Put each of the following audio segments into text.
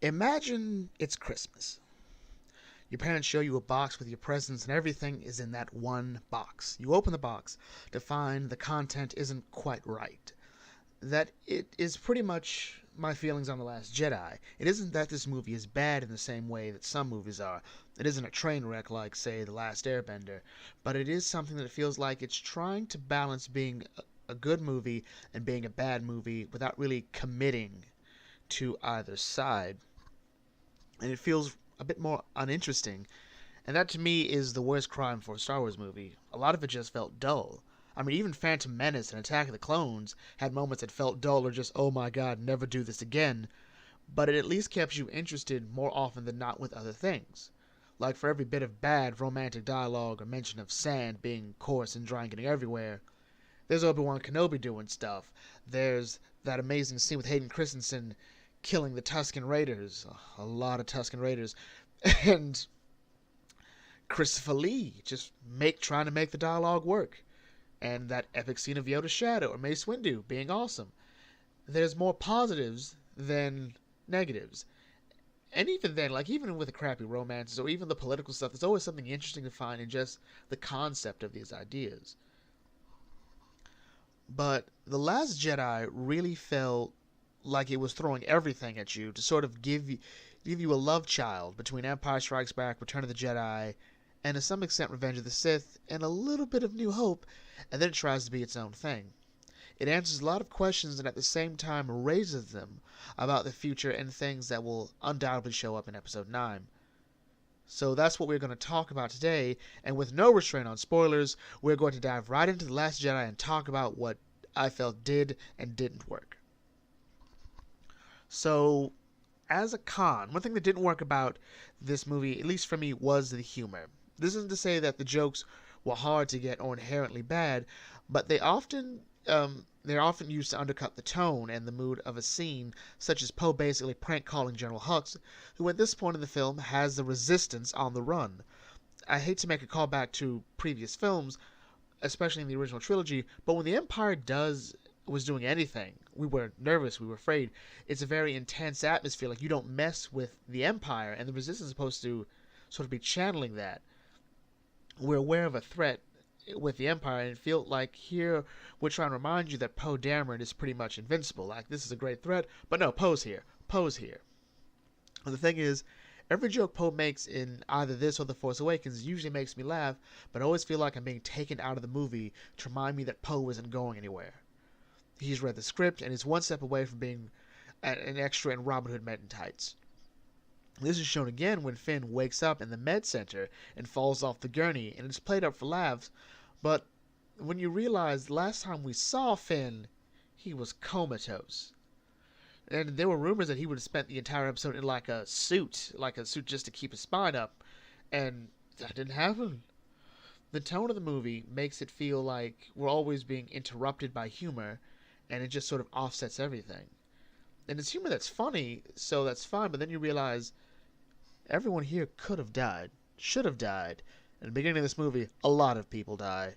Imagine it's Christmas. Your parents show you a box with your presents, and everything is in that one box. You open the box to find the content isn't quite right. That it is pretty much my feelings on The Last Jedi. It isn't that this movie is bad in the same way that some movies are. It isn't a train wreck like, say, The Last Airbender. But it is something that feels like it's trying to balance being a good movie and being a bad movie without really committing to either side. And it feels a bit more uninteresting. And that to me is the worst crime for a Star Wars movie. A lot of it just felt dull. I mean, even Phantom Menace and Attack of the Clones had moments that felt dull or just, oh my god, never do this again. But it at least kept you interested more often than not with other things. Like for every bit of bad romantic dialogue or mention of sand being coarse and dry and getting everywhere, there's Obi-Wan Kenobi doing stuff. There's that amazing scene with Hayden Christensen killing the Tusken Raiders. A lot of Tusken Raiders. And Christopher Lee just trying to make the dialogue work. And that epic scene of Yoda's shadow or Mace Windu being awesome. There's more positives than negatives. And even then, like even with the crappy romances or even the political stuff, there's always something interesting to find in just the concept of these ideas. But The Last Jedi really felt like it was throwing everything at you to sort of give you a love child between Empire Strikes Back, Return of the Jedi, and to some extent Revenge of the Sith, and a little bit of New Hope, and then it tries to be its own thing. It answers a lot of questions and at the same time raises them about the future and things that will undoubtedly show up in Episode 9. So that's what we're going to talk about today, and with no restraint on spoilers, we're going to dive right into The Last Jedi and talk about what I felt did and didn't work. So, as a con, one thing that didn't work about this movie, at least for me, was the humor. This isn't to say that the jokes were hard to get or inherently bad, but they're often used to undercut the tone and the mood of a scene, such as Poe basically prank calling General Hux, who at this point in the film has the Resistance on the run. I hate to make a callback to previous films, especially in the original trilogy, but when the Empire was doing anything, we were nervous, we were afraid. It's a very intense atmosphere, like you don't mess with the Empire, and the Resistance is supposed to sort of be channeling that. We're aware of a threat with the Empire, and it felt like here we're trying to remind you that Poe Dameron is pretty much invincible. Like, this is a great threat, but no, Poe's here. Poe's here. And the thing is, every joke Poe makes in either this or The Force Awakens usually makes me laugh, but I always feel like I'm being taken out of the movie to remind me that Poe isn't going anywhere. He's read the script, and is one step away from being an extra in Robin Hood Men in Tights. This is shown again when Finn wakes up in the med center and falls off the gurney, and it's played up for laughs, but when you realize the last time we saw Finn, he was comatose. And there were rumors that he would have spent the entire episode in like a suit just to keep his spine up, and that didn't happen. The tone of the movie makes it feel like we're always being interrupted by humor, and it just sort of offsets everything. And it's humor that's funny, so that's fine, but then you realize everyone here could have died, should have died. In the beginning of this movie, a lot of people die.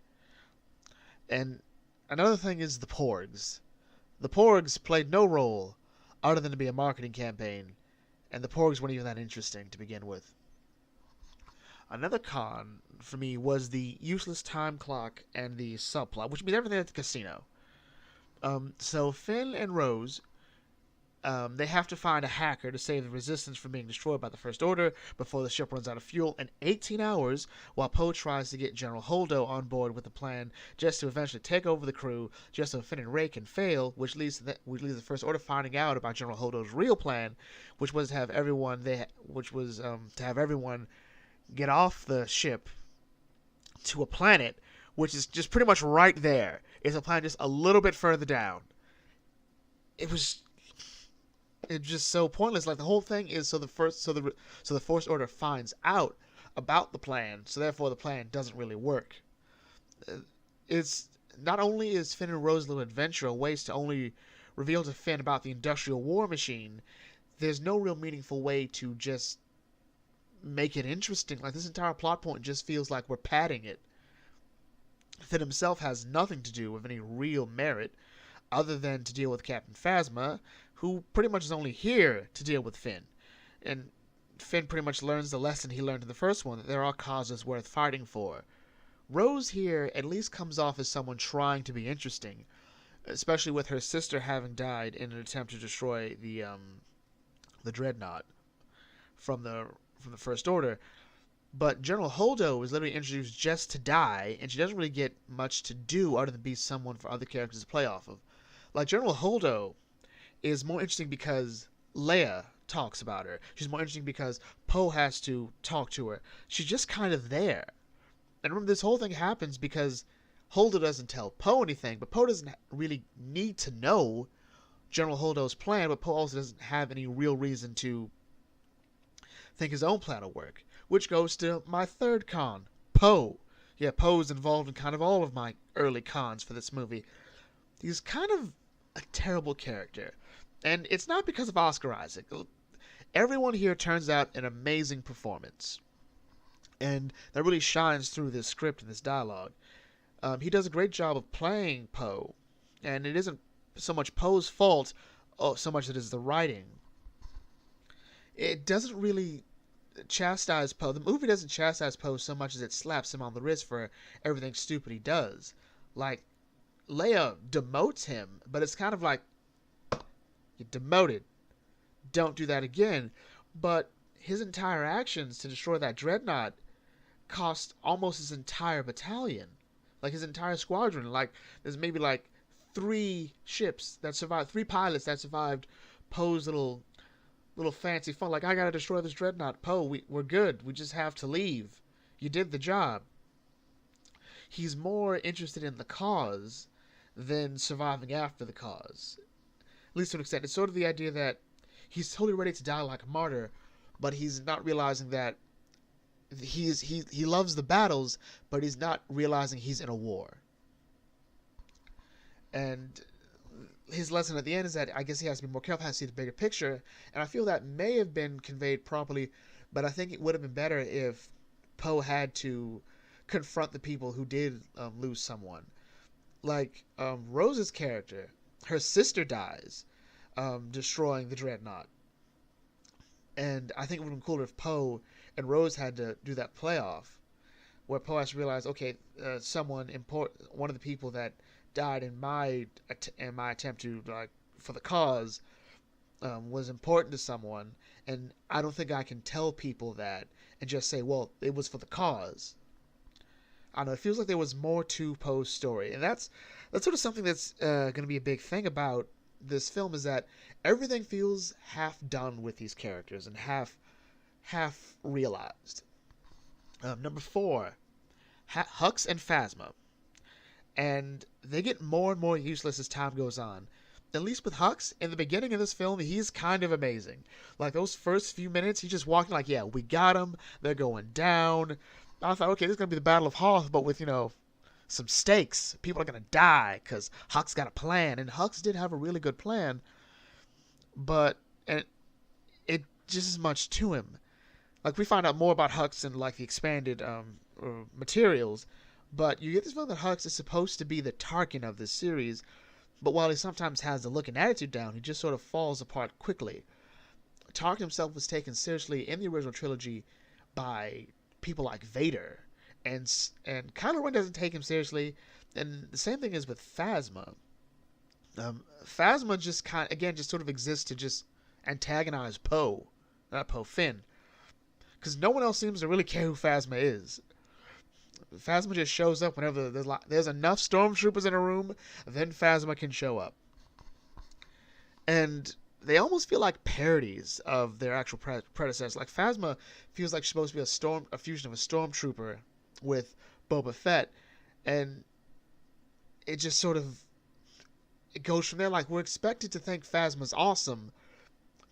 And another thing is the Porgs. The Porgs played no role other than to be a marketing campaign, and the Porgs weren't even that interesting to begin with. Another con for me was the useless time clock and the subplot, which means everything at the casino. So Finn and Rose, they have to find a hacker to save the Resistance from being destroyed by the First Order before the ship runs out of fuel in 18 hours, while Poe tries to get General Holdo on board with a plan just to eventually take over the crew, just so Finn and Rey can fail, which leads the First Order finding out about General Holdo's real plan, which was to have everyone get off the ship to a planet which is just pretty much right there. It's a planet just a little bit further down. It's just so pointless. Like, the whole thing is so the First Order finds out about the plan, so therefore the plan doesn't really work. It's not only is Finn and Rose's little adventure a waste to only reveal to Finn about the industrial war machine, there's no real meaningful way to just make it interesting. Like, this entire plot point just feels like we're padding it. Finn himself has nothing to do with any real merit other than to deal with Captain Phasma, who pretty much is only here to deal with Finn. and Finn pretty much learns the lesson he learned in the first one, that there are causes worth fighting for. Rose here at least comes off as someone trying to be interesting, especially with her sister having died in an attempt to destroy the dreadnought from the First Order. But General Holdo is literally introduced just to die, and she doesn't really get much to do other than be someone for other characters to play off of. Like, General Holdo is more interesting because Leia talks about her. She's more interesting because Poe has to talk to her. She's just kind of there. And remember, this whole thing happens because Holdo doesn't tell Poe anything, but Poe doesn't really need to know General Holdo's plan, but Poe also doesn't have any real reason to think his own plan will work. Which goes to my third con, Poe. Yeah, Poe's involved in kind of all of my early cons for this movie. He's kind of a terrible character. And it's not because of Oscar Isaac. Everyone here turns out an amazing performance. And that really shines through this script and this dialogue. He does a great job of playing Poe. And it isn't so much Poe's fault, so much as it is the writing. It doesn't really chastise Poe. The movie doesn't chastise Poe so much as it slaps him on the wrist for everything stupid he does. Like, Leia demotes him, but it's kind of like, you're demoted. Don't do that again. But his entire actions to destroy that dreadnought cost almost his entire battalion. Like, his entire squadron. Like, there's maybe like 3 ships that survived, 3 pilots that survived Poe's little fancy fun. Like, I gotta destroy this dreadnought. Poe, we're good. We just have to leave. You did the job. He's more interested in the cause than surviving after the cause. At least to an extent. It's sort of the idea that he's totally ready to die like a martyr, but he's not realizing that he loves the battles, but he's not realizing he's in a war. And his lesson at the end is that I guess he has to be more careful, has to see the bigger picture, and I feel that may have been conveyed properly, but I think it would have been better if Poe had to confront the people who did lose someone. Like, Rose's character, her sister dies, destroying the dreadnought. And I think it would have been cooler if Poe and Rose had to do that playoff, where Poe has to realize, okay, someone important, one of the people that died in my attempt to, like, for the cause, was important to someone, and I don't think I can tell people that and just say, well, it was for the cause. I don't know, it feels like there was more to Poe's story, and that's sort of something that's going to be a big thing about this film, is that everything feels half done with these characters and half realized. Number 4, Hux and Phasma. And they get more and more useless as time goes on. At least with Hux, in the beginning of this film, he's kind of amazing. Like, those first few minutes, he's just walking like, yeah, we got him, they're going down. I thought, okay, this is going to be the Battle of Hoth, but with, some stakes. People are going to die, because Hux got a plan. And Hux did have a really good plan, but it just as much to him. Like, we find out more about Hux in, like, the expanded materials, but you get this feeling that Hux is supposed to be the Tarkin of this series, but while he sometimes has the look and attitude down, he just sort of falls apart quickly. Tarkin himself was taken seriously in the original trilogy by people like Vader, and Kylo Ren doesn't take him seriously, and the same thing is with Phasma. Phasma just just sort of exists to just antagonize Poe, not Poe, Finn, because no one else seems to really care who Phasma is. Phasma just shows up whenever there's enough stormtroopers in a room, then Phasma can show up. And they almost feel like parodies of their actual predecessors. Like, Phasma feels like she's supposed to be a fusion of a stormtrooper with Boba Fett, and it just sort of it goes from there. Like, we're expected to think Phasma's awesome,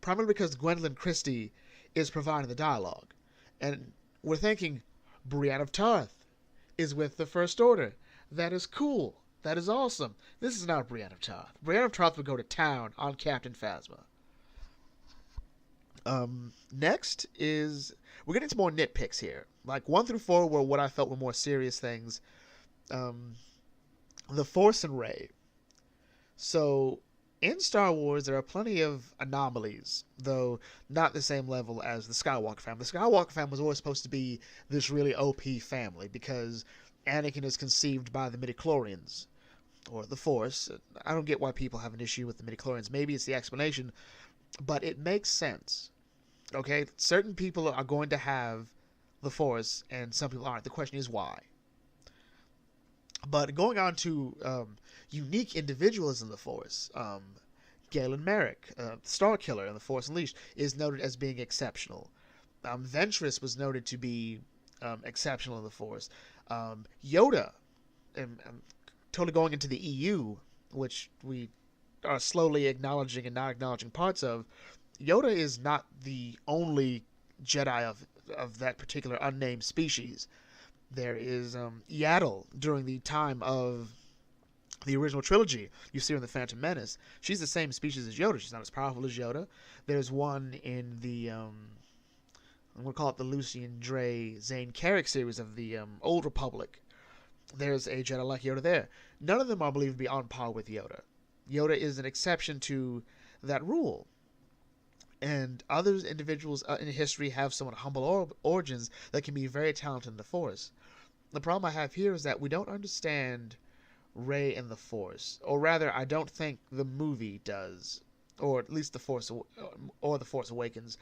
primarily because Gwendolyn Christie is providing the dialogue, and we're thinking Brienne of Tarth is with the First Order. That is cool. That is awesome. This is not Brienne of Tarth. Brienne of Tarth would go to town on Captain Phasma. Next is, we're getting into more nitpicks here. Like, 1 through 4 were what I felt were more serious things. The Force and Rey. So, in Star Wars, there are plenty of anomalies, though not the same level as the Skywalker family. The Skywalker family was always supposed to be this really OP family because Anakin is conceived by the midichlorians, or the Force. I don't get why people have an issue with the midichlorians. Maybe it's the explanation, but it makes sense. Okay? Certain people are going to have the Force, and some people aren't. The question is why. But going on to unique individuals in the Force, Galen Merrick, Star Killer in the Force Unleashed, is noted as being exceptional. Ventress was noted to be exceptional in the Force. Yoda, I'm totally going into the EU, which we are slowly acknowledging and not acknowledging parts of. Yoda is not the only Jedi of that particular unnamed species. There is Yaddle during the time of the original trilogy. You see her in The Phantom Menace. She's the same species as Yoda. She's not as powerful as Yoda. There's one in the, I'm going to call it the Lucian Dre Zane Carrick series of the Old Republic. There's a Jedi like Yoda there. None of them are believed to be on par with Yoda. Yoda is an exception to that rule. And other individuals in history have somewhat humble origins that can be very talented in the Force. The problem I have here is that we don't understand Rey and the Force, or rather, I don't think the movie does, or at least the Force Awakens.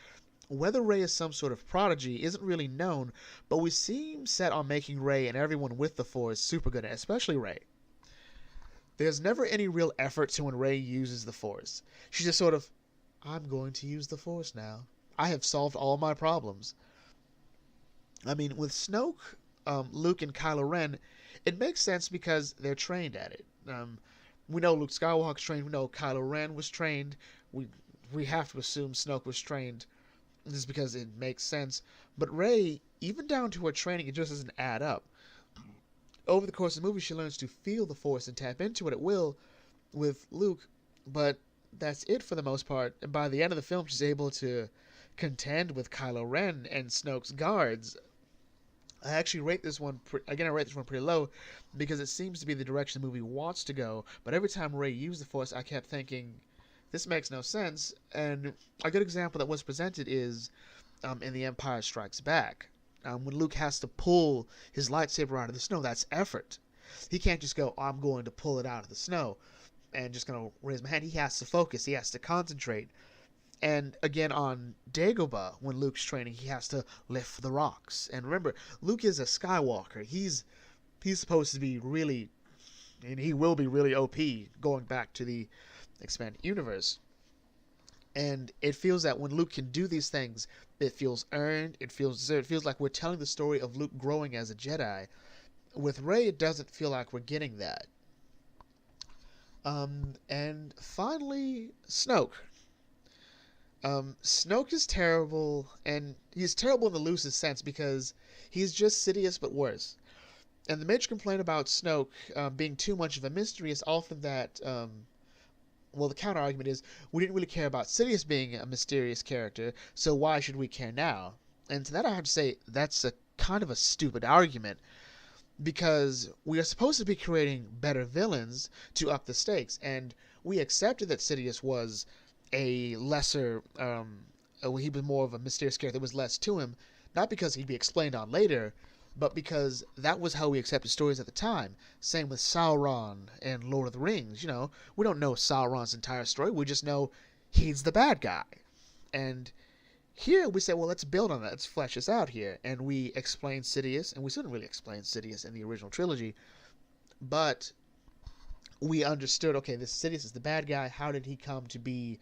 Whether Rey is some sort of prodigy isn't really known, but we seem set on making Rey and everyone with the Force super good, especially Rey. There's never any real effort to when Rey uses the Force. She's just sort of, I'm going to use the Force now. I have solved all my problems. I mean, with Snoke, Luke, and Kylo Ren, it makes sense because they're trained at it. We know Luke Skywalker's trained. We know Kylo Ren was trained. We have to assume Snoke was trained just because it makes sense. But Rey, even down to her training, it just doesn't add up. Over the course of the movie, she learns to feel the Force and tap into it at will with Luke, but that's it for the most part. And by the end of the film, she's able to contend with Kylo Ren and Snoke's guards. I actually rate this one, I rate this one pretty low because it seems to be the direction the movie wants to go. But every time Rey used the Force, I kept thinking, this makes no sense. And a good example that was presented is in The Empire Strikes Back. When Luke has to pull his lightsaber out of the snow, that's effort. He can't just go, I'm going to pull it out of the snow and just going to raise my hand. He has to focus. He has to concentrate. And again, on Dagobah, when Luke's training, he has to lift the rocks. And remember, Luke is a Skywalker. He's supposed to be really, and he will be really OP going back to the expanded universe. And it feels that when Luke can do these things, it feels earned. It feels deserved. It feels like we're telling the story of Luke growing as a Jedi. With Rey, it doesn't feel like we're getting that. And finally, Snoke. Snoke is terrible, and he's terrible in the loosest sense because he's just Sidious but worse. And the major complaint about Snoke being too much of a mystery is often that, the counter argument is we didn't really care about Sidious being a mysterious character, so why should we care now? And to that I have to say that's a kind of a stupid argument, because we are supposed to be creating better villains to up the stakes, and we accepted that Sidious was a lesser, he was more of a mysterious character. There was less to him, not because he'd be explained on later, but because that was how we accepted stories at the time. Same with Sauron and Lord of the Rings. We don't know Sauron's entire story. We just know he's the bad guy. And here we say, well, let's build on that. Let's flesh this out here. And we explain Sidious, and we didn't really explain Sidious in the original trilogy, but we understood, okay, this Sidious is the bad guy. How did he come to be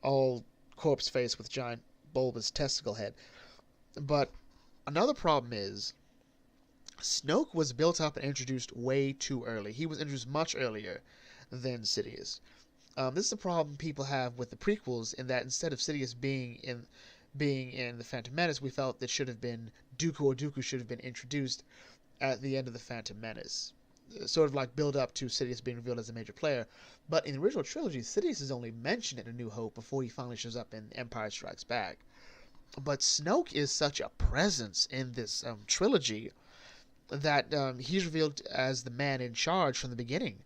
all corpse face with giant bulbous testicle head? But another problem is Snoke was built up and introduced way too early. He was introduced much earlier than Sidious. This is a problem people have with the prequels, in that instead of Sidious being in The Phantom Menace, we felt that should have been Dooku, or Dooku should have been introduced at the end of The Phantom Menace. Sort of like build up to Sidious being revealed as a major player. But in the original trilogy, Sidious is only mentioned in A New Hope before he finally shows up in Empire Strikes Back. But Snoke is such a presence in this trilogy that he's revealed as the man in charge from the beginning.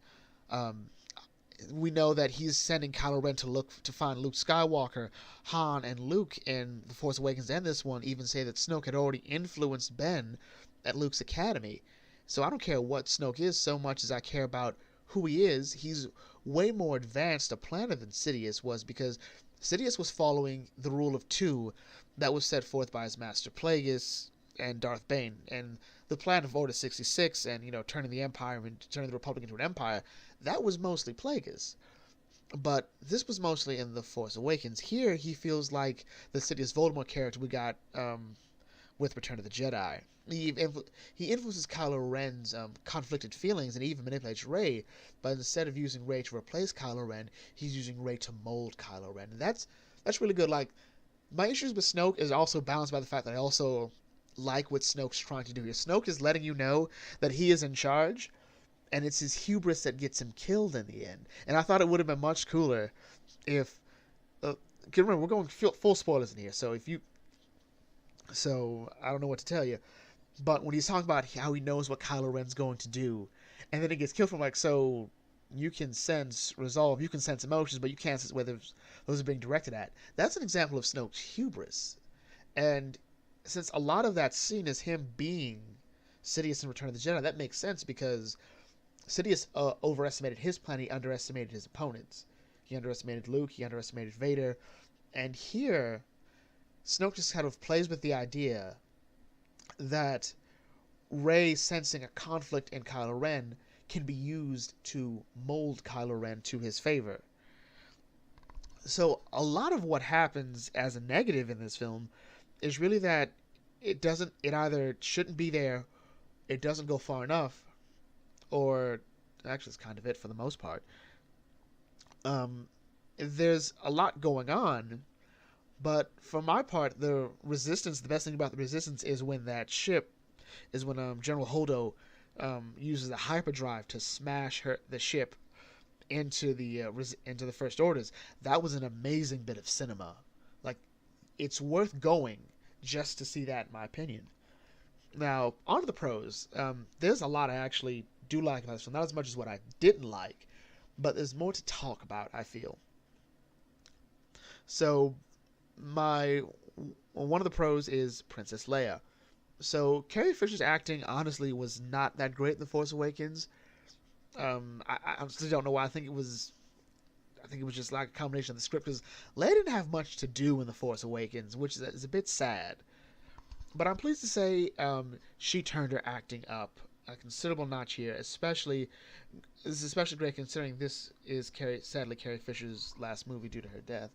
we know that he's sending Kylo Ren to find Luke Skywalker. Han and Luke in The Force Awakens and this one even say that Snoke had already influenced Ben at Luke's academy. So I don't care what Snoke is so much as I care about who he is. He's way more advanced a planner than Sidious was, because Sidious was following the rule of two that was set forth by his master Plagueis and Darth Bane, and the plan of Order 66 and, turning the Empire and turning the Republic into an empire, that was mostly Plagueis. But this was mostly in The Force Awakens. Here, he feels like the Sidious Voldemort character we got with Return of the Jedi. He influences Kylo Ren's conflicted feelings, and even manipulates Rey, but instead of using Rey to replace Kylo Ren, he's using Rey to mold Kylo Ren. And that's really good. Like, my issues with Snoke is also balanced by the fact that I also like what Snoke's trying to do here. Snoke is letting you know that he is in charge, and it's his hubris that gets him killed in the end. And I thought it would have been much cooler if... remember, we're going full spoilers in here, so I don't know what to tell you. But when he's talking about how he knows what Kylo Ren's going to do, and then he gets killed from, like, so you can sense resolve, you can sense emotions, but you can't sense whether those are being directed at. That's an example of Snoke's hubris. And since a lot of that scene is him being Sidious in Return of the Jedi, that makes sense, because Sidious overestimated his plan, he underestimated his opponents. He underestimated Luke, he underestimated Vader, and here, Snoke just kind of plays with the idea that Rey sensing a conflict in Kylo Ren can be used to mold Kylo Ren to his favor. So a lot of what happens as a negative in this film is really that it either shouldn't be there, it doesn't go far enough, or actually it's kind of it for the most part. There's a lot going on, but for my part, the best thing about the Resistance is when General Holdo uses the hyperdrive to smash the ship into the First Orders. That was an amazing bit of cinema. Like, it's worth going just to see that, in my opinion. Now, on to the pros. There's a lot I actually do like about this film. Not as much as what I didn't like, but there's more to talk about, I feel. So, one of the pros is Princess Leia. So, Carrie Fisher's acting, honestly, was not that great in The Force Awakens. I honestly don't know why. I think it was just like a combination of the script, because Leia didn't have much to do in The Force Awakens, which is a bit sad. But I'm pleased to say she turned her acting up a considerable notch here. This is especially great considering this is sadly Carrie Fisher's last movie due to her death.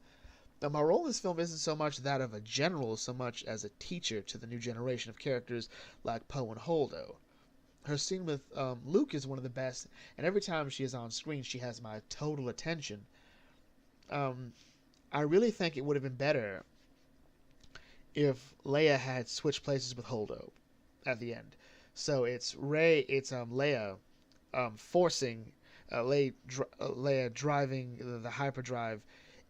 Now, my role in this film isn't so much that of a general, so much as a teacher to the new generation of characters like Poe and Holdo. Her scene with Luke is one of the best, and every time she is on screen, she has my total attention. I really think it would have been better if Leia had switched places with Holdo at the end. So it's Leia forcing Leia driving the hyperdrive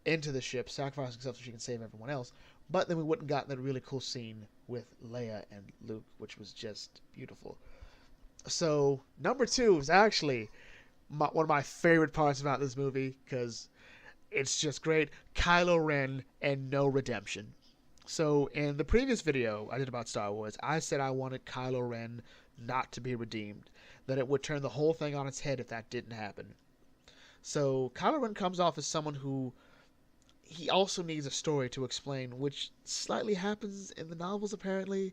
into the ship, sacrificing herself so she can save everyone else. But then we wouldn't gotten that really cool scene with Leia and Luke, which was just beautiful. So number 2 is actually one of my favorite parts about this movie, because it's just great. Kylo Ren and no redemption. So in the previous video I did about Star Wars, I said I wanted Kylo Ren not to be redeemed, that it would turn the whole thing on its head if that didn't happen. So Kylo Ren comes off as someone who he also needs a story to explain, which slightly happens in the novels apparently,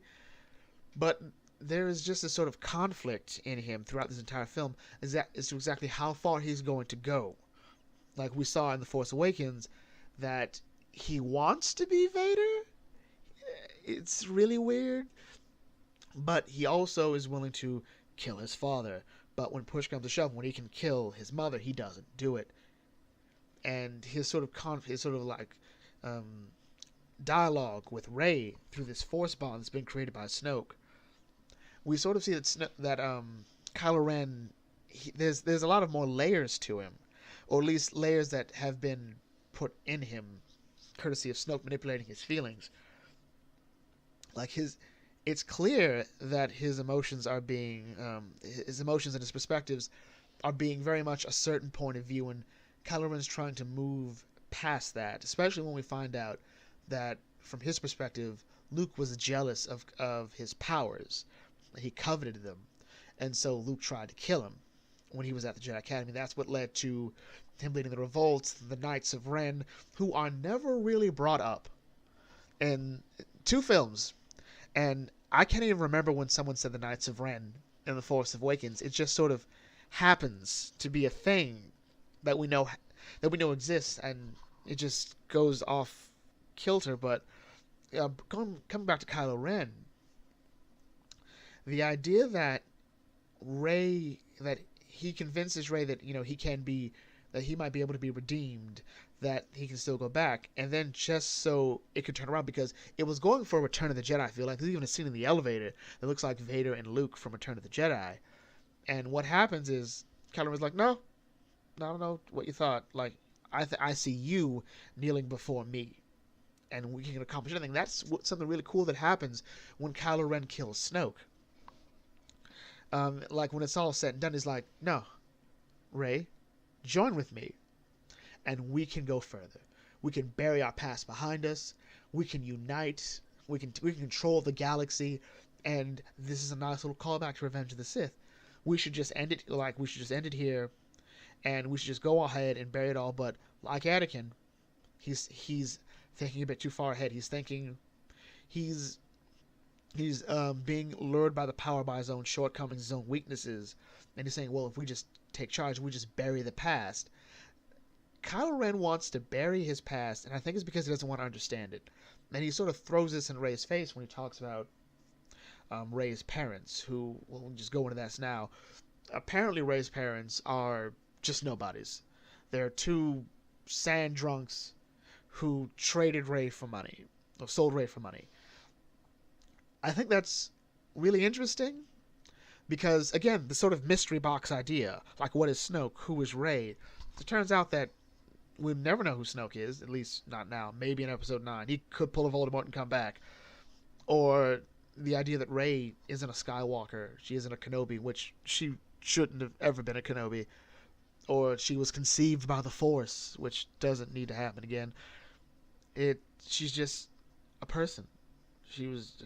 but there is just a sort of conflict in him throughout this entire film as to exactly how far he's going to go. Like we saw in The Force Awakens, that he wants to be Vader. It's really weird. But he also is willing to kill his father. But when push comes to shove, when he can kill his mother, he doesn't do it. And his sort of dialogue with Rey through this force bond that's been created by Snoke, we sort of see that Kylo Ren, there's a lot of more layers to him, or at least layers that have been put in him, courtesy of Snoke manipulating his feelings. It's clear that his emotions and his perspectives are being very much a certain point of view, and Kylo Ren's trying to move past that, especially when we find out that, from his perspective, Luke was jealous of his powers. He coveted them. And so Luke tried to kill him when he was at the Jedi Academy. That's what led to him leading the revolts, the Knights of Ren, who are never really brought up in 2 films. And I can't even remember when someone said the Knights of Ren in The Force Awakens. It just sort of happens to be a thing that we know exists, and it just goes off kilter. But coming back to Kylo Ren, the idea that that he convinces Rey that that he might be able to be redeemed, that he can still go back, and then just so it could turn around, because it was going for Return of the Jedi. I feel like there's even a scene in the elevator that looks like Vader and Luke from Return of the Jedi. And what happens is Kylo Ren's like, no, I don't know what you thought. Like, I see you kneeling before me, and we can accomplish anything. That's something really cool that happens when Kylo Ren kills Snoke. Like, when it's all said and done, he's like, no, Rey, join with me, and we can go further. We can bury our past behind us. We can unite. We can control the galaxy, and this is a nice little callback to Revenge of the Sith. We should just end it. We should just end it here, and we should just go ahead and bury it all. But like Anakin, he's thinking a bit too far ahead. He's thinking he's being lured by the power by his own shortcomings, his own weaknesses, and he's saying, well, if we just take charge, we just bury the past. Kylo Ren wants to bury his past, and I think it's because he doesn't want to understand it. And he sort of throws this in Rey's face when he talks about Rey's parents, who, we'll just go into that now. Apparently Rey's parents are just nobodies. They're 2 sand drunks who traded Rey for money, or sold Rey for money. I think that's really interesting because, again, the sort of mystery box idea, like what is Snoke, who is Rey? It turns out that we'll never know who Snoke is, at least not now. Maybe in Episode 9. He could pull a Voldemort and come back. Or the idea that Rey isn't a Skywalker. She isn't a Kenobi, which she shouldn't have ever been a Kenobi. Or she was conceived by the Force, which doesn't need to happen again. She's just a person.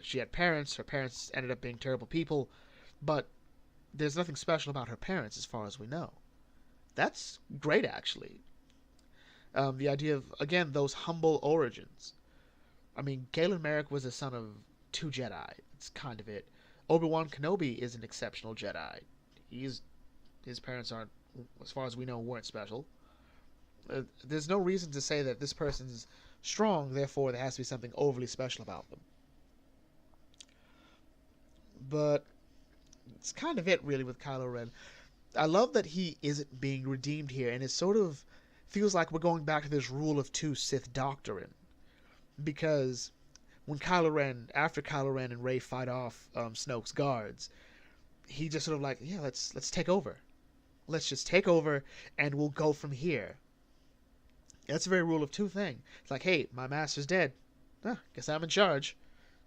She had parents. Her parents ended up being terrible people, but there's nothing special about her parents as far as we know. That's great, actually. The idea of, again, those humble origins. I mean, Galen Merrick was the son of 2 Jedi. It's kind of it. Obi-Wan Kenobi is an exceptional Jedi. His parents aren't, as far as we know, weren't special. There's no reason to say that this person's strong, therefore there has to be something overly special about them. But it's kind of it, really, with Kylo Ren. I love that he isn't being redeemed here, and it sort of feels like we're going back to this rule of 2 Sith doctrine. Because after Kylo Ren and Rey fight off Snoke's guards, he just sort of like, yeah, let's take over. Let's just take over, and we'll go from here. That's a very rule of 2 thing. It's like, hey, my master's dead. Guess I'm in charge.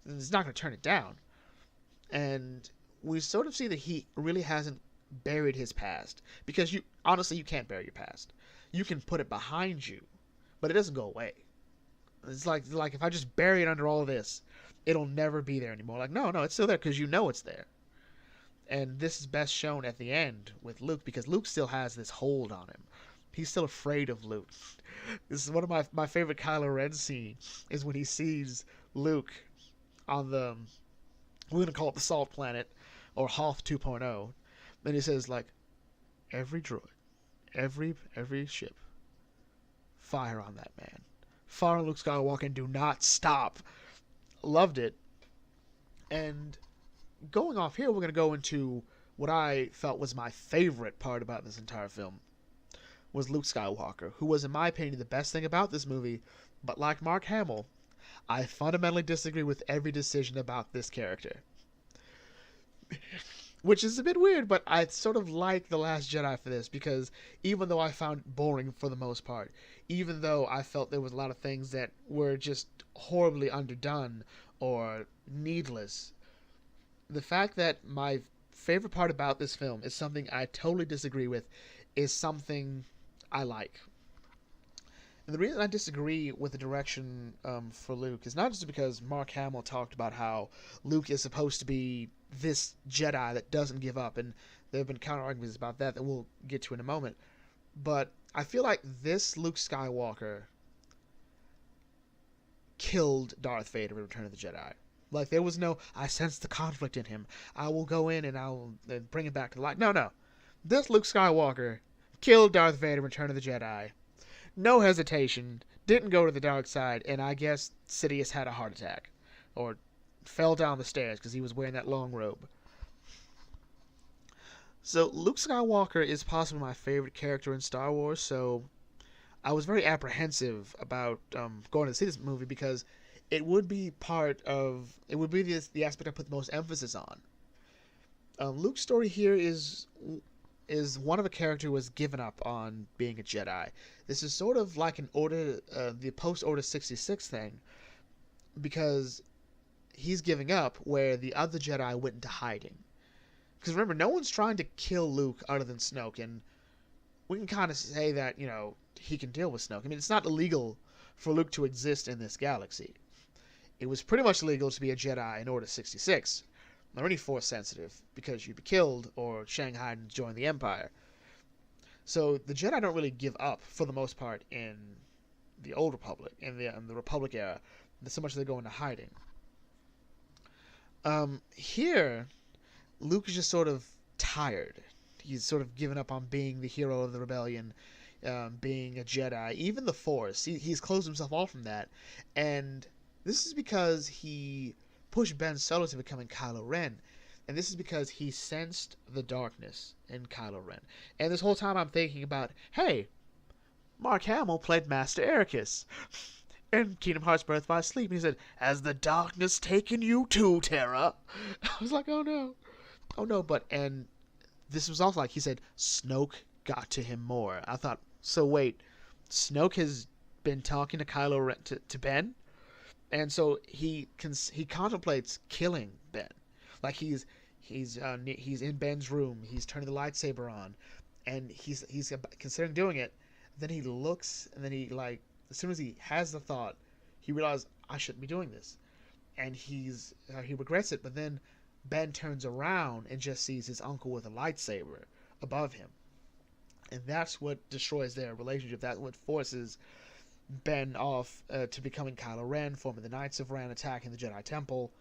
And he's not going to turn it down. And we sort of see that he really hasn't buried his past. Because you can't bury your past. You can put it behind you, but it doesn't go away. It's like if I just bury it under all of this, it'll never be there anymore. Like, no, it's still there because you know it's there. And this is best shown at the end with Luke, because Luke still has this hold on him. He's still afraid of Luke. This is one of my favorite Kylo Ren scenes, is when he sees Luke on the, we're going to call it the Salt Planet, or Hoth 2.0. Then he says, like, every droid, every ship, fire on that man. Fire on Luke Skywalker and do not stop. Loved it. And going off here, we're going to go into what I felt was my favorite part about this entire film, was Luke Skywalker, who was, in my opinion, the best thing about this movie. But like Mark Hamill, I fundamentally disagree with every decision about this character. Which is a bit weird, but I sort of like The Last Jedi for this, because even though I found it boring for the most part, even though I felt there was a lot of things that were just horribly underdone or needless, the fact that my favorite part about this film is something I totally disagree with is something I like. And the reason I disagree with the direction for Luke is not just because Mark Hamill talked about how Luke is supposed to be this Jedi that doesn't give up, and there have been counter arguments about that we'll get to in a moment. But I feel like this Luke Skywalker killed Darth Vader in Return of the Jedi. Like, there was no, I sense the conflict in him. I will go in and I'll bring him back to life. No, no. This Luke Skywalker killed Darth Vader in Return of the Jedi. No hesitation. Didn't go to the dark side. And I guess Sidious had a heart attack. Or fell down the stairs because he was wearing that long robe. So Luke Skywalker is possibly my favorite character in Star Wars. So I was very apprehensive about going to see this movie because it would be the aspect I put the most emphasis on. Luke's story here is one of a character who has given up on being a Jedi. This is sort of like the post-Order 66 thing, because he's giving up where the other Jedi went into hiding. Because remember, no one's trying to kill Luke other than Snoke, and we can kind of say that, he can deal with Snoke. I mean, it's not illegal for Luke to exist in this galaxy. It was pretty much illegal to be a Jedi in Order 66. Not really Force sensitive, because you'd be killed or shanghaied and join the Empire. So the Jedi don't really give up, for the most part, in the Old Republic, in the Republic era. So much they go into hiding. Here, Luke is just sort of tired. He's sort of given up on being the hero of the rebellion, being a Jedi, even the Force. He's closed himself off from that. And this is because he pushed Ben Solo to becoming Kylo Ren. And this is because he sensed the darkness in Kylo Ren. And this whole time I'm thinking about, hey, Mark Hamill played Master Ericus in Kingdom Hearts Birth by Sleep. And he said, "Has the darkness taken you too, Terra?" I was like, oh no. Oh no, and this was also like, he said, Snoke got to him more. I thought, so wait, Snoke has been talking to Kylo Ren, to Ben? And so he contemplates killing Ben. Like he's in Ben's room. He's turning the lightsaber on, and he's considering doing it. Then he looks, and then as soon as he has the thought, he realizes, I shouldn't be doing this, and he regrets it. But then Ben turns around and just sees his uncle with a lightsaber above him, and that's what destroys their relationship. That's what forces Ben off to becoming Kylo Ren, forming the Knights of Ren, attacking the Jedi Temple,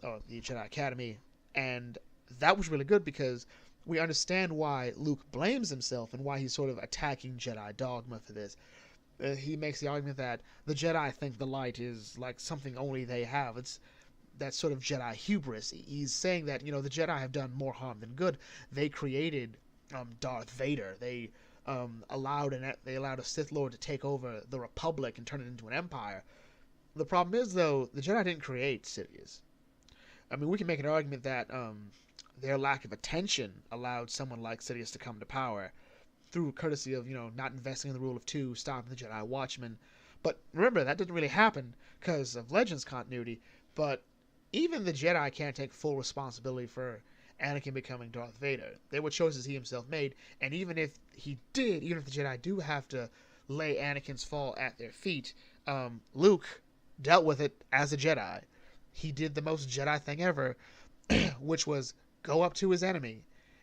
or the Jedi Academy. And that was really good because we understand why Luke blames himself and why he's sort of attacking Jedi dogma for this. He makes the argument that the Jedi think the light is like something only they have. It's that sort of Jedi hubris. He's saying that, the Jedi have done more harm than good. They created Darth Vader. They allowed a Sith Lord to take over the Republic and turn it into an empire. The problem is, though, the Jedi didn't create Sidious. I mean, we can make an argument that their lack of attention allowed someone like Sidious to come to power through courtesy of, not investing in the rule of two, stopping the Jedi Watchmen. But remember, that didn't really happen because of Legends continuity. But even the Jedi can't take full responsibility for Anakin becoming Darth Vader. They were choices he himself made, and even if the Jedi do have to lay Anakin's fall at their feet, Luke dealt with it as a Jedi. He did the most Jedi thing ever, which was go up to his enemy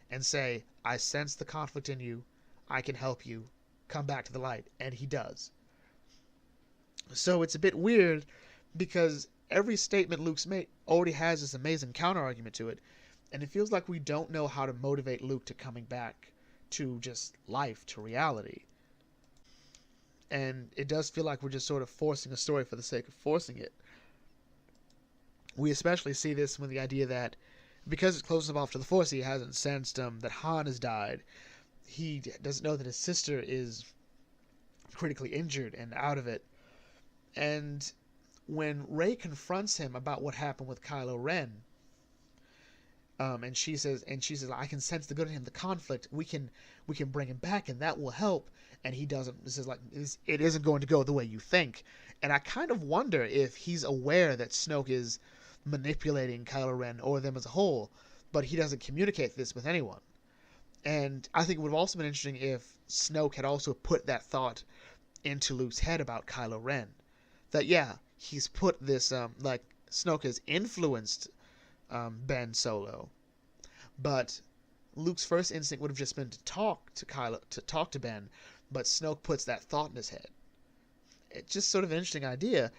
and say, I sense the conflict in you, I can help you, come back to the light, and he does. So it's a bit weird because every statement Luke's made already has this amazing counter-argument to it, and it feels like we don't know how to motivate Luke to coming back to just life, to reality. And it does feel like we're just sort of forcing a story for the sake of forcing it. We especially see this with the idea that because it's close enough off to the Force, he hasn't sensed that Han has died. He doesn't know that his sister is critically injured and out of it. And when Rey confronts him about what happened with Kylo Ren, and she says, I can sense the good in him, the conflict. We can bring him back, and that will help. And he doesn't. This is like, it isn't going to go the way you think. And I kind of wonder if he's aware that Snoke is manipulating Kylo Ren or them as a whole, but he doesn't communicate this with anyone. And I think it would have also been interesting if Snoke had also put that thought into Luke's head about Kylo Ren. That, yeah, he's put this, like, Snoke has influenced Ben Solo, but Luke's first instinct would have just been to talk to Ben, but Snoke puts that thought in his head. It's just sort of an interesting idea,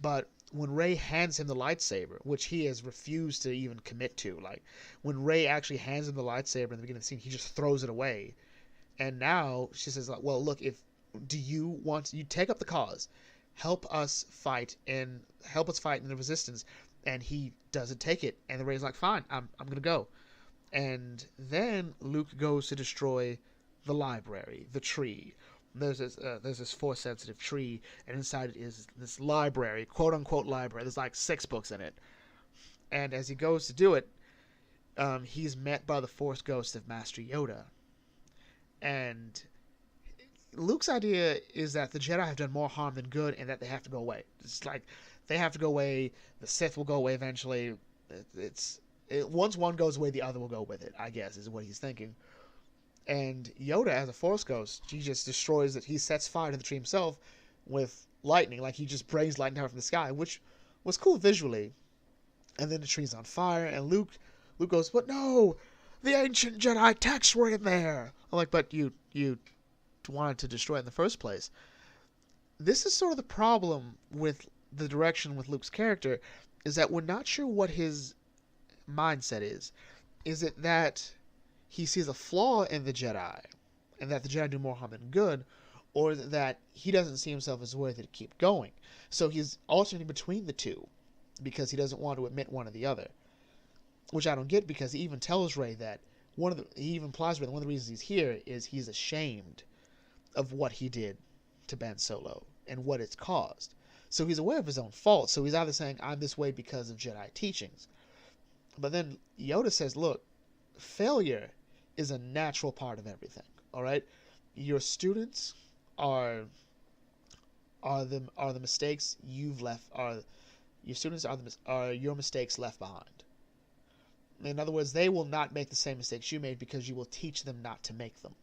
but when Rey hands him the lightsaber, which he has refused to even commit to, like, when Rey actually hands him the lightsaber in the beginning of the scene, he just throws it away. And now she says, like, well, look, do you want, you take up the cause, help us fight in the resistance, and he doesn't take it, and the Rey's like, fine, I'm gonna go. And then Luke goes to destroy the library, the tree. There's this force sensitive tree, and inside it is this library, quote unquote library. There's like 6 books in it. And as he goes to do it, he's met by the Force ghost of Master Yoda. And Luke's idea is that the Jedi have done more harm than good, and that they have to go away. It's like they have to go away. The Sith will go away eventually. Once one goes away, the other will go with it, I guess, is what he's thinking. And Yoda, as a Force ghost, he just destroys it. He sets fire to the tree himself with lightning. Like, he just brings lightning down from the sky, which was cool visually. And then the tree's on fire, and Luke goes, but no! The ancient Jedi texts were in there! I'm like, but you wanted to destroy it in the first place. This is sort of the problem with the direction with Luke's character, is that we're not sure what his mindset is. Is it that he sees a flaw in the Jedi, and that the Jedi do more harm than good, or that he doesn't see himself as worthy to keep going? So he's alternating between the two, because he doesn't want to admit one or the other. Which I don't get, because he even tells Rey that he even implies that one of the reasons he's here is he's ashamed of what he did to Ben Solo and what it's caused. So he's aware of his own fault. So he's either saying, I'm this way because of Jedi teachings. But then Yoda says, look, failure is a natural part of everything. All right, your students are the mistakes you've left. Your students are your mistakes left behind. In other words, they will not make the same mistakes you made because you will teach them not to make them.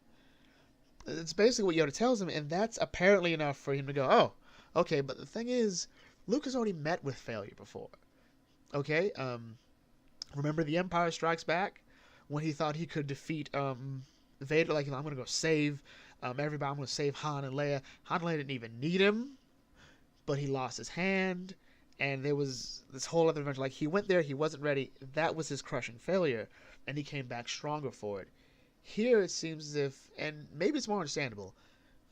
It's basically what Yoda tells him, and that's apparently enough for him to go, oh, okay. But the thing is, Luke has already met with failure before. Okay, remember The Empire Strikes Back, when he thought he could defeat Vader? Like, I'm gonna go save everybody. I'm gonna save Han and Leia. Han and Leia didn't even need him, but he lost his hand, and there was this whole other adventure. Like, he went there, he wasn't ready. That was his crushing failure, and he came back stronger for it. Here it seems as if, and maybe it's more understandable,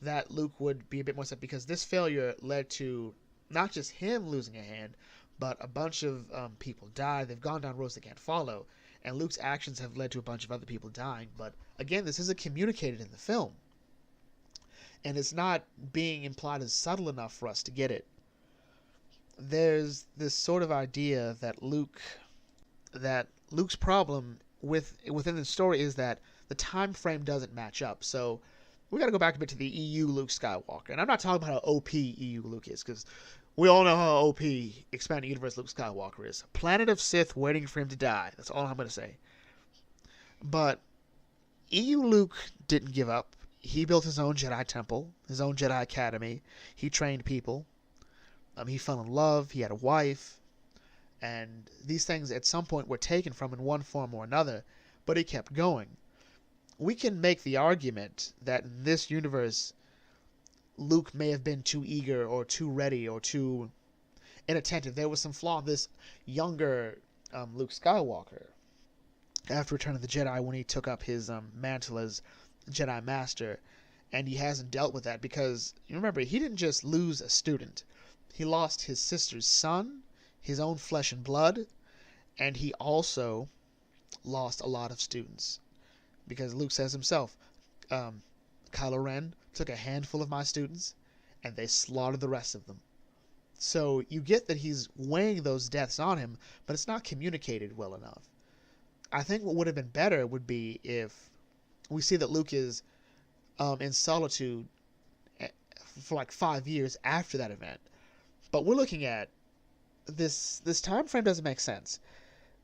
that Luke would be a bit more upset, because this failure led to not just him losing a hand, but a bunch of people died. They've gone down roads they can't follow, and Luke's actions have led to a bunch of other people dying. But again, this isn't communicated in the film, and it's not being implied as subtle enough for us to get it. There's this sort of idea that Luke's problem within the story is that the time frame doesn't match up. So we got to go back a bit to the EU Luke Skywalker, and I'm not talking about how OP EU Luke is, because we all know how OP Expanded Universe Luke Skywalker is. Planet of Sith waiting for him to die. That's all I'm going to say. But EU Luke didn't give up. He built his own Jedi temple, his own Jedi academy. He trained people. He fell in love. He had a wife. And these things at some point were taken from him in one form or another, but he kept going. We can make the argument that in this universe, Luke may have been too eager or too ready or too inattentive. There was some flaw in this younger Luke Skywalker after Return of the Jedi, when he took up his mantle as Jedi Master, and he hasn't dealt with that, because you remember, he didn't just lose a student. He lost his sister's son, his own flesh and blood, and he also lost a lot of students. Because Luke says himself, Kylo Ren took a handful of my students, and they slaughtered the rest of them. So you get that he's weighing those deaths on him, but it's not communicated well enough. I think what would have been better would be if we see that Luke is in solitude for like 5 years after that event. But we're looking at this time frame doesn't make sense,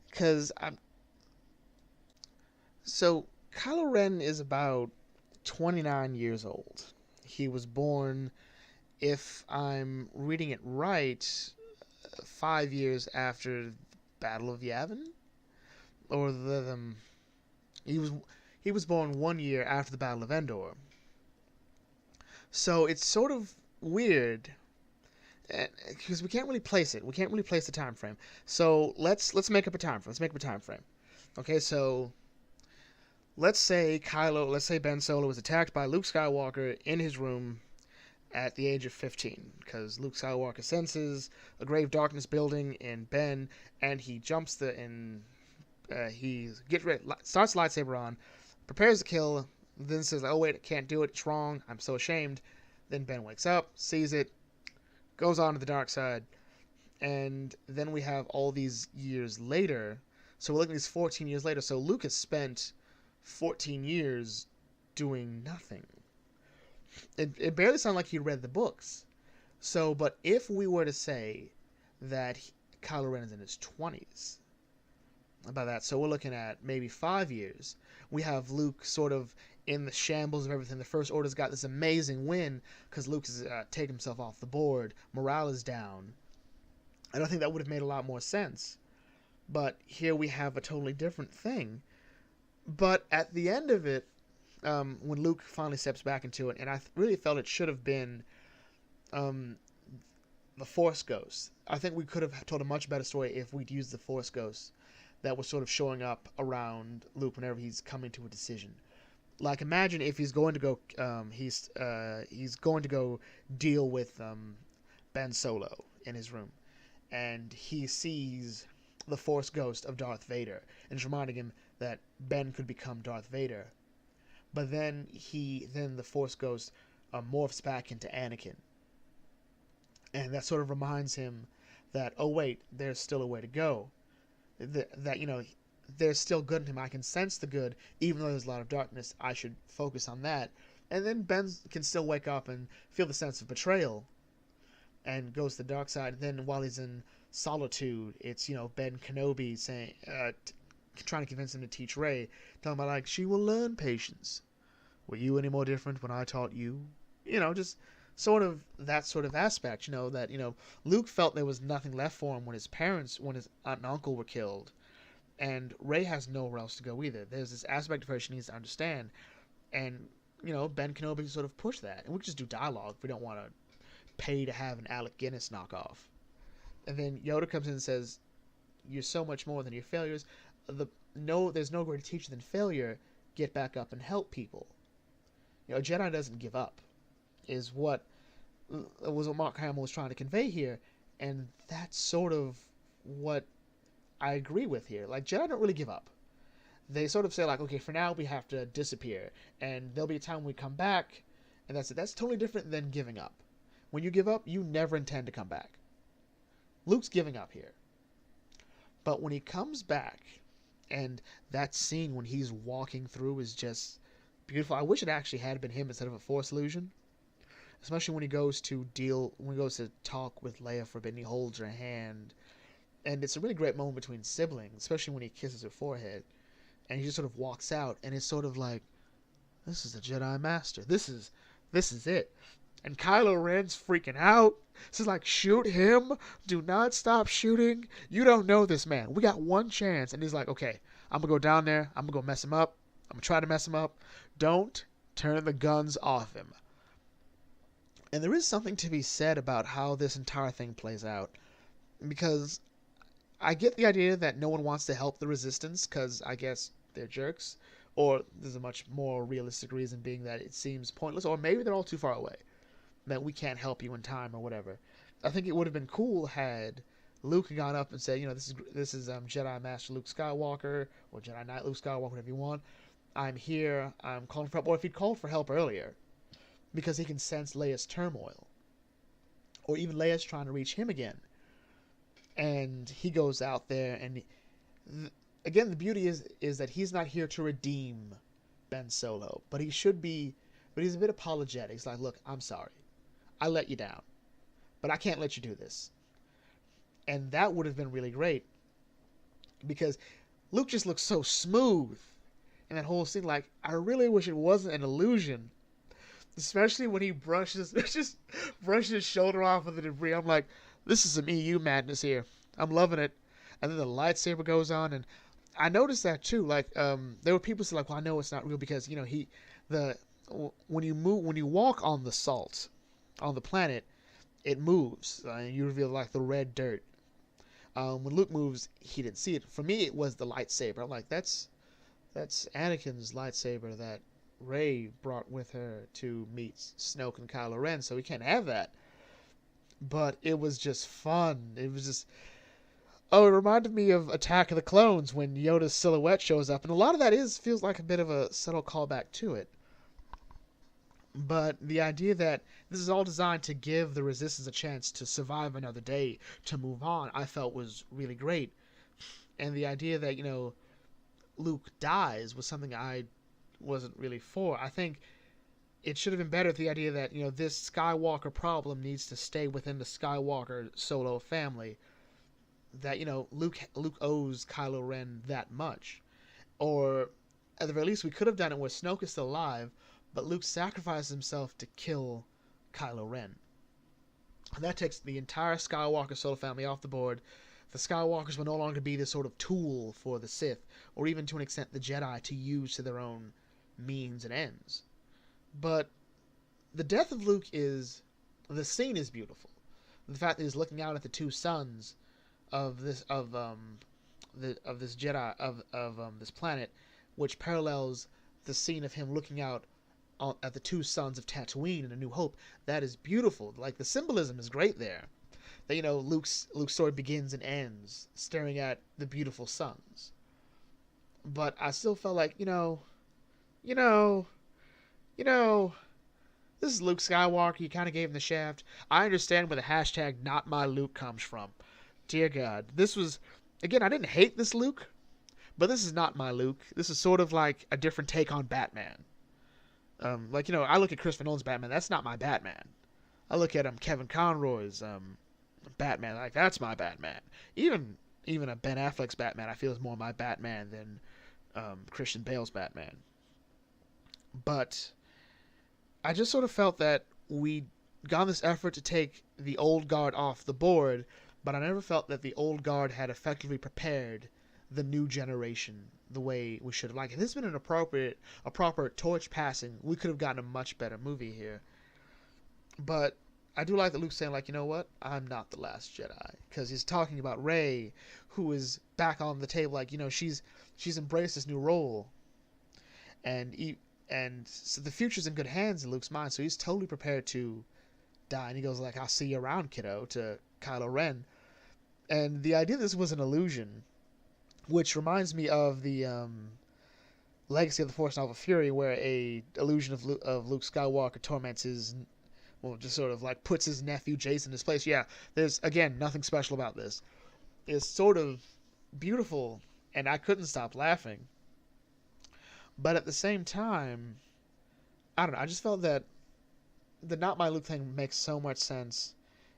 because so Kylo Ren is about 29 years old. He was born if I'm reading it right, 5 years after the Battle of Yavin, or he was he was born 1 year after the Battle of Endor. So it's sort of weird because we can't really place it. We can't really place the time frame. So let's make up a time frame. Let's make up a time frame. Okay, so let's say Ben Solo was attacked by Luke Skywalker in his room at the age of 15, because Luke Skywalker senses a grave darkness building in Ben, and he jumps he gets ready, starts the lightsaber on, prepares to kill, then says, "Oh wait, I can't do it. It's wrong. I'm so ashamed." Then Ben wakes up, sees it, goes on to the dark side, and then we have all these years later. So we're looking at these 14 years later. So Luke has spent 14 years doing nothing. It barely sounded like he read the books. So, but if we were to say that Kylo Ren is in his 20s, about that, so we're looking at maybe 5 years. We have Luke sort of in the shambles of everything. The First Order's got this amazing win because Luke has taken himself off the board. Morale is down. I don't think that would have made a lot more sense. But here we have a totally different thing. But at the end of it, when Luke finally steps back into it, and I really felt it should have been the Force Ghost. I think we could have told a much better story if we'd used the Force Ghost that was sort of showing up around Luke whenever he's coming to a decision. Like, imagine if he's going to go, he's going to go deal with Ben Solo in his room, and he sees the Force Ghost of Darth Vader, and it's reminding him that Ben could become Darth Vader. But then the Force Ghost morphs back into Anakin, and that sort of reminds him that, oh wait, there's still a way to go. That there's still good in him. I can sense the good, even though there's a lot of darkness. I should focus on that. And then Ben can still wake up and feel the sense of betrayal, and goes to the dark side. And then while he's in solitude, it's Ben Kenobi saying, trying to convince him to teach Rey, talking about like she will learn patience. Were you any more different when I taught you? Just sort of that sort of aspect. That Luke felt there was nothing left for him when his aunt and uncle were killed, and Rey has nowhere else to go either. There's this aspect of her she needs to understand, and Ben Kenobi sort of pushed that, and we could just do dialogue if we don't want to pay to have an Alec Guinness knockoff. And then Yoda comes in and says, "You're so much more than your failures. There's no greater teacher than failure. Get back up and help people." A Jedi doesn't give up, is what Mark Hamill was trying to convey here, and that's sort of what I agree with here. Like, Jedi don't really give up. They sort of say, like, okay, for now we have to disappear, and there'll be a time when we come back, and that's it. That's totally different than giving up. When you give up, you never intend to come back. Luke's giving up here. But when he comes back, and that scene when he's walking through is just beautiful. I wish it actually had been him instead of a Force illusion. Especially when he goes to talk with Leia Forbidden, he holds her hand. And it's a really great moment between siblings, especially when he kisses her forehead. And he just sort of walks out, and it's sort of like, this is the Jedi Master. This is it. And Kylo Ren's freaking out. This is like, shoot him. Do not stop shooting. You don't know this man. We got one chance. And he's like, okay, I'm going to go down there. I'm going to go mess him up. I'm going to try to mess him up. Don't turn the guns off him. And there is something to be said about how this entire thing plays out. Because I get the idea that no one wants to help the Resistance because I guess they're jerks. Or there's a much more realistic reason being that it seems pointless. Or maybe they're all too far away. That we can't help you in time or whatever. I think it would have been cool had Luke gone up and said, this is Jedi Master Luke Skywalker, or Jedi Knight Luke Skywalker, whatever you want. I'm here. I'm calling for help. Or if he'd called for help earlier, because he can sense Leia's turmoil, or even Leia's trying to reach him again, and he goes out there, and again, the beauty is that he's not here to redeem Ben Solo, but he should be. But he's a bit apologetic. He's like, look, I'm sorry. I let you down. But I can't let you do this. And that would have been really great. Because Luke just looks so smooth in that whole scene. Like, I really wish it wasn't an illusion. especially when he brushes just brushes his shoulder off with the debris. I'm like, this is some EU madness here. I'm loving it. And then the lightsaber goes on, and I noticed that too. Like, there were people who like, well, I know it's not real because the when you walk on the salt on the planet, it moves, and you reveal like the red dirt. When Luke moves, he didn't see it. For me, it was the lightsaber. I'm like, that's Anakin's lightsaber that Rey brought with her to meet Snoke and Kylo Ren, so we can't have that. But it was just fun. It was just, oh, it reminded me of Attack of the Clones when Yoda's silhouette shows up, and a lot of that feels like a bit of a subtle callback to it. But the idea that this is all designed to give the Resistance a chance to survive another day, to move on, I felt was really great. And the idea that, Luke dies was something I wasn't really for. I think it should have been better if the idea that, this Skywalker problem needs to stay within the Skywalker Solo family. That, Luke owes Kylo Ren that much. Or, at the very least, we could have done it where Snoke is still alive, but Luke sacrifices himself to kill Kylo Ren. And that takes the entire Skywalker Solo family off the board. The Skywalkers will no longer be this sort of tool for the Sith, or even to an extent the Jedi, to use to their own means and ends. But the death of Luke the scene is beautiful. The fact that he's looking out at the two suns of this Jedi this planet, which parallels the scene of him looking out at the two suns of Tatooine in A New Hope. That is beautiful. Like, the symbolism is great there. That, Luke's story begins and ends staring at the beautiful suns. But I still felt like, this is Luke Skywalker. You kind of gave him the shaft. I understand where the hashtag not my Luke comes from. Dear God. This was, again, I didn't hate this Luke, but this is not my Luke. This is sort of like a different take on Batman. I look at Christopher Nolan's Batman. That's not my Batman. I look at Kevin Conroy's Batman. Like, that's my Batman. Even a Ben Affleck's Batman, I feel, is more my Batman than Christian Bale's Batman. But I just sort of felt that we got this effort to take the old guard off the board, but I never felt that the old guard had effectively prepared the new generation the way we should have. Like, if this had been a proper torch passing, we could have gotten a much better movie here. But I do like that Luke's saying, like, you know what? I'm not the last Jedi. Because he's talking about Rey, who is back on the table. Like, she's embraced this new role. And so the future's in good hands in Luke's mind. So he's totally prepared to die. And he goes, like, I'll see you around, kiddo, to Kylo Ren. And the idea that this was an illusion, which reminds me of the Legacy of the Force novel Fury, where a illusion of Luke Skywalker torments just sort of like puts his nephew Jason in his place. Yeah, there's, again, nothing special about this. It's sort of beautiful, and I couldn't stop laughing. But at the same time, I don't know, I just felt that the Not My Luke thing makes so much sense,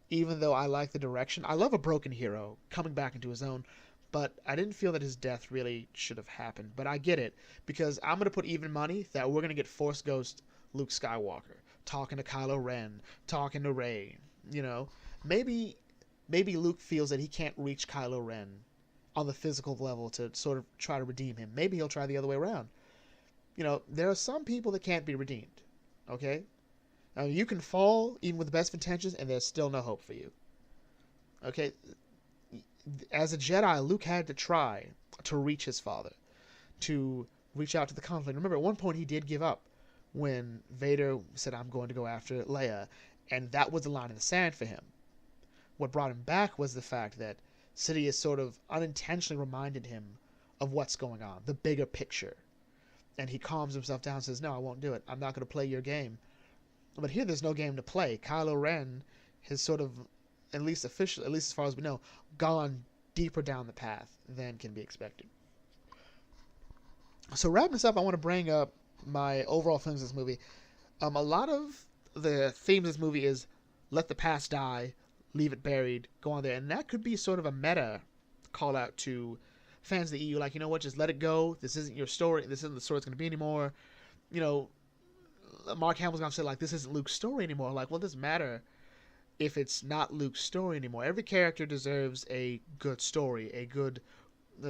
even though I like the direction. I love a broken hero coming back into his own, but I didn't feel that his death really should have happened. But I get it, because I'm going to put even money that we're going to get Force Ghost Luke Skywalker talking to Kylo Ren, talking to Rey. Maybe Luke feels that he can't reach Kylo Ren on the physical level to sort of try to redeem him. Maybe he'll try the other way around. There are some people that can't be redeemed, okay? You can fall even with the best of intentions, and there's still no hope for you. Okay? As a Jedi, Luke had to try to reach his father, to reach out to the conflict. Remember, at one point he did give up when Vader said, I'm going to go after Leia, and that was the line in the sand for him. What brought him back was the fact that Sidious sort of unintentionally reminded him of what's going on, the bigger picture. And he calms himself down and says, no, I won't do it. I'm not going to play your game. But here there's no game to play. Kylo Ren has sort of, at least as far as we know, gone deeper down the path than can be expected. So wrapping this up, I want to bring up my overall feelings of this movie. A lot of the themes of this movie is let the past die, leave it buried, go on there. And that could be sort of a meta call out to fans of the EU, like, you know what, just let it go. This isn't your story. This isn't the story it's going to be anymore. Mark Hamill's gonna say like this isn't Luke's story anymore. Like, well, it doesn't matter if it's not Luke's story anymore. Every character deserves a good story, a good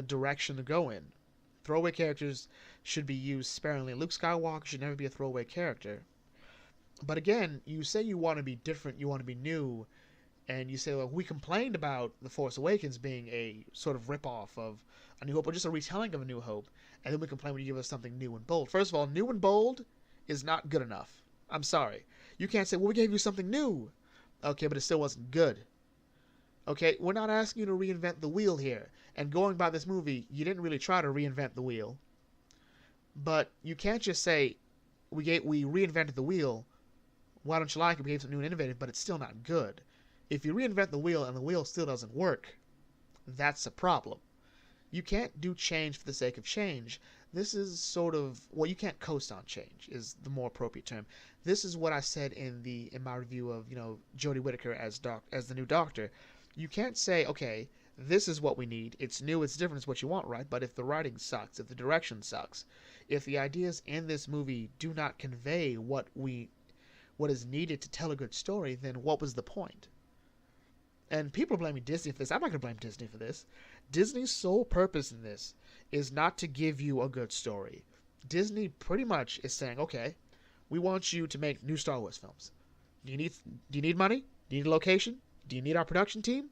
direction to go in. Throwaway characters should be used sparingly. Luke Skywalker should never be a throwaway character. But again, you say you want to be different, you want to be new, and you say, well, we complained about The Force Awakens being a sort of ripoff of A New Hope, or just a retelling of A New Hope, and then we complain when you give us something new and bold. First of all, new and bold is not good enough. I'm sorry. You can't say, well, we gave you something new. Okay, but it still wasn't good. Okay, we're not asking you to reinvent the wheel here. And going by this movie, you didn't really try to reinvent the wheel. But you can't just say, we reinvented the wheel. Why don't you like it? We gave something new and innovative, but it's still not good. If you reinvent the wheel and the wheel still doesn't work, that's a problem. You can't do change for the sake of change. This is sort of, well, you can't coast on change is the more appropriate term. This is what I said in my review of, Jodie Whittaker as the new Doctor. You can't say, okay, this is what we need. It's new, it's different, it's what you want, right? But if the writing sucks, if the direction sucks, if the ideas in this movie do not convey what is needed to tell a good story, then what was the point? And people are blaming Disney for this. I'm not going to blame Disney for this. Disney's sole purpose in this is not to give you a good story. Disney pretty much is saying, okay, we want you to make new Star Wars films. Do you need money? Do you need a location? Do you need our production team?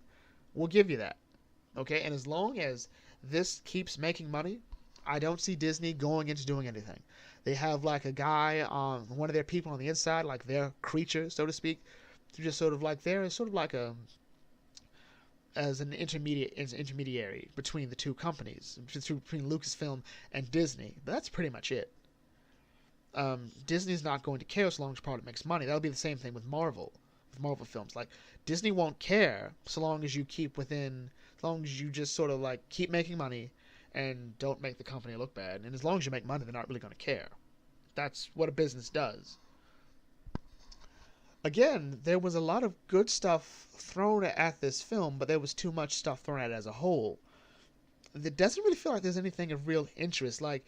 We'll give you that. Okay, and as long as this keeps making money, I don't see Disney going into doing anything. They have like a guy on one of their people on the inside, like their creature, so to speak, to just sort of like as an intermediary between the two companies, between Lucasfilm and Disney. But that's pretty much it. Disney's not going to care so long as the product makes money. That'll be the same thing with Marvel films. Like, Disney won't care so long as you just sort of like keep making money and don't make the company look bad. And as long as you make money, they're not really going to care. That's what a business does. Again, there was a lot of good stuff thrown at this film, but there was too much stuff thrown at it as a whole. It doesn't really feel like there's anything of real interest. Like,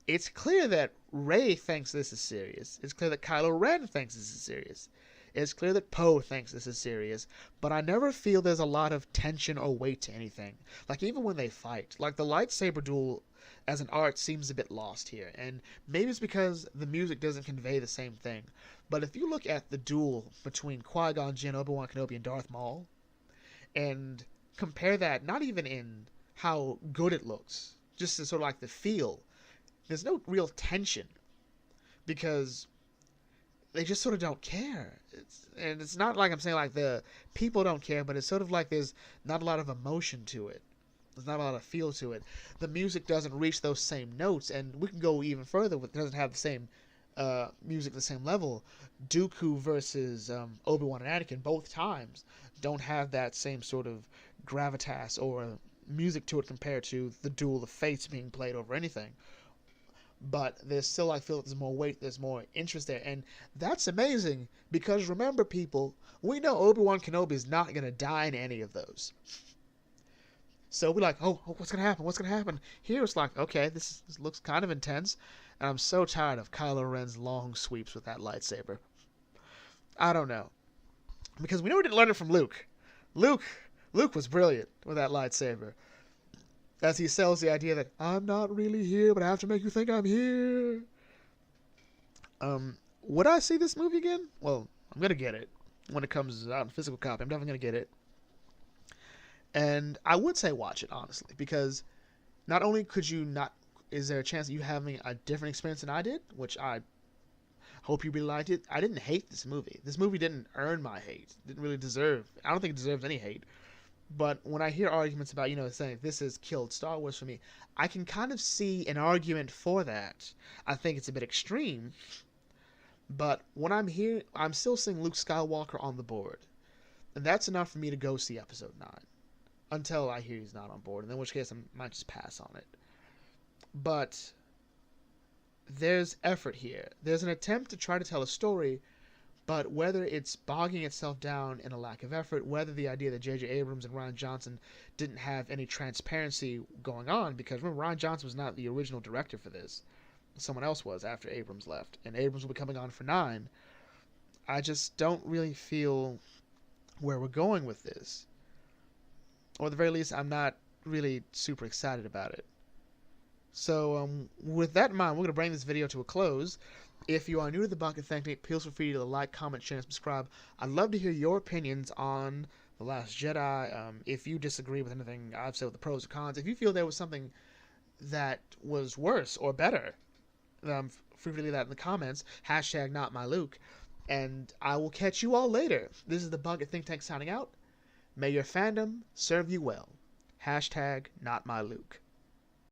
it's clear that Rey thinks this is serious. It's clear that Kylo Ren thinks this is serious. It's clear that Poe thinks this is serious, but I never feel there's a lot of tension or weight to anything. Like, even when they fight, like the lightsaber duel as an art seems a bit lost here, and maybe it's because the music doesn't convey the same thing. But if you look at the duel between Qui-Gon Jinn, Obi-Wan Kenobi, and Darth Maul, and compare that not even in how good it looks, just to sort of like the feel, there's no real tension, because they just sort of don't care. It's not like I'm saying like the people don't care, but it's sort of like there's not a lot of emotion to it. There's not a lot of feel to it. The music doesn't reach those same notes, and we can go even further. It doesn't have the same music at the same level. Dooku versus Obi-Wan and Anakin, both times, don't have that same sort of gravitas or music to it compared to the Duel of Fates being played over anything. But there's still, I feel, there's more weight, there's more interest there. And that's amazing, because remember, people, we know Obi-Wan Kenobi is not going to die in any of those. So we're like, oh, what's going to happen? What's going to happen? Here it's like, okay, this looks kind of intense. And I'm so tired of Kylo Ren's long sweeps with that lightsaber. I don't know. Because we know we didn't learn it from Luke. Luke was brilliant with that lightsaber. As he sells the idea that I'm not really here, but I have to make you think I'm here. Would I see this movie again? Well, I'm going to get it. When it comes out in physical copy, I'm definitely going to get it. And I would say watch it, honestly, because not only is there a chance that you having a different experience than I did, which I hope you really liked it. I didn't hate this movie. This movie didn't earn my hate. It didn't really deserve. I don't think it deserves any hate. But when I hear arguments about, saying this has killed Star Wars for me, I can kind of see an argument for that. I think it's a bit extreme. But when I'm here, I'm still seeing Luke Skywalker on the board. And that's enough for me to go see Episode 9. Until I hear he's not on board. In which case, I might just pass on it. But there's effort here. There's an attempt to try to tell a story, but whether it's bogging itself down in a lack of effort, whether the idea that J.J. Abrams and Rian Johnson didn't have any transparency going on, because remember, Rian Johnson was not the original director for this. someone else was after Abrams left, and Abrams will be coming on for 9. I just don't really feel where we're going with this. Or at the very least, I'm not really super excited about it. So with that in mind, we're going to bring this video to a close. If you are new to the Bucket Technique, please feel free to like, comment, share, and subscribe. I'd love to hear your opinions on The Last Jedi. If you disagree with anything I've said with the pros or cons, if you feel there was something that was worse or better, feel free to leave that in the comments. Hashtag not my Luke. And I will catch you all later. This is the Bucket Think Tank signing out. May your fandom serve you well. Hashtag not my Luke.